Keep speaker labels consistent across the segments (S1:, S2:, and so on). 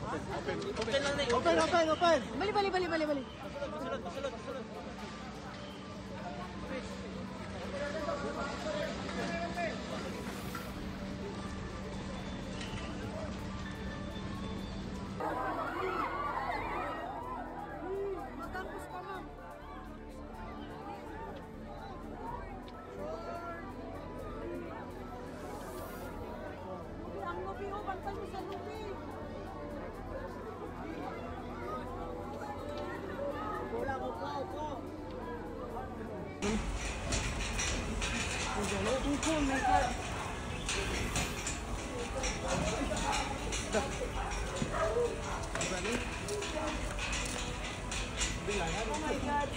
S1: Open lang na eh.
S2: Open. Bali.
S1: Pasulot.
S2: Magkampus ka, ma'am. Ang lupi, oh. Bantay mo sa lupi. Wala ko. Oh my God. Oh my God.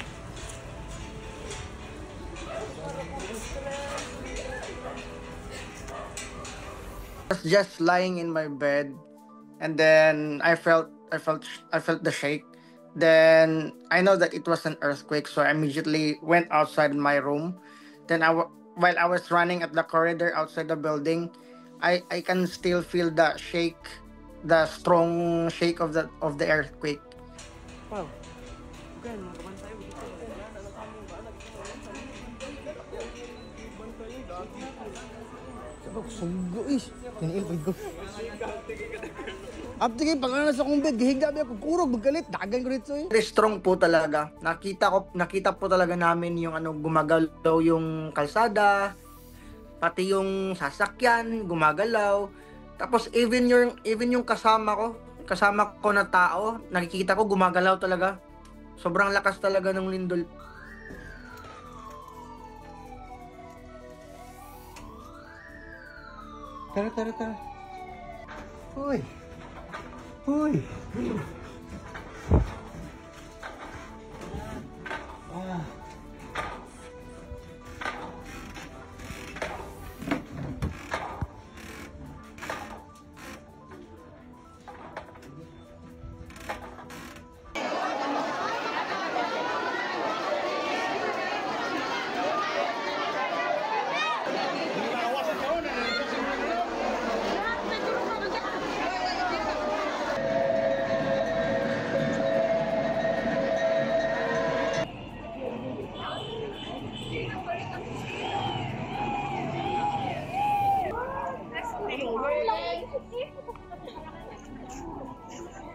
S3: I was just lying in my bed, and then I felt the shake. Then I know that it was an earthquake, so I immediately went outside my room. Then while I was running at the corridor outside the building, I can still feel the shake, the strong shake of the earthquake.
S1: Wow. Bukan, makabantay mo dito.
S2: Sabag, sunggo is. Tiniil ko. After kayo, pangalan sa kong bed, gihiga ba ako, kurog, magalit, dagan ko dito eh.
S3: Very strong po talaga. Nakita po talaga namin yung gumagalaw yung kalsada, pati yung sasakyan gumagalaw. Tapos even yung kasama ko na tao, nakikita ko gumagalaw talaga. Sobrang lakas talaga ng lindol.
S2: Tara. Uy.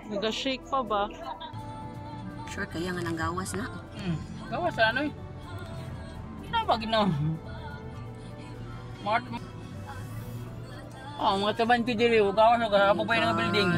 S1: Nag-shake pa ba?
S4: Sure, kaya nga nang gawas na.
S1: Gawa sa ano eh. Hindi ba ginawa? Mga taban ko diri, gawa sa kapapay ng building.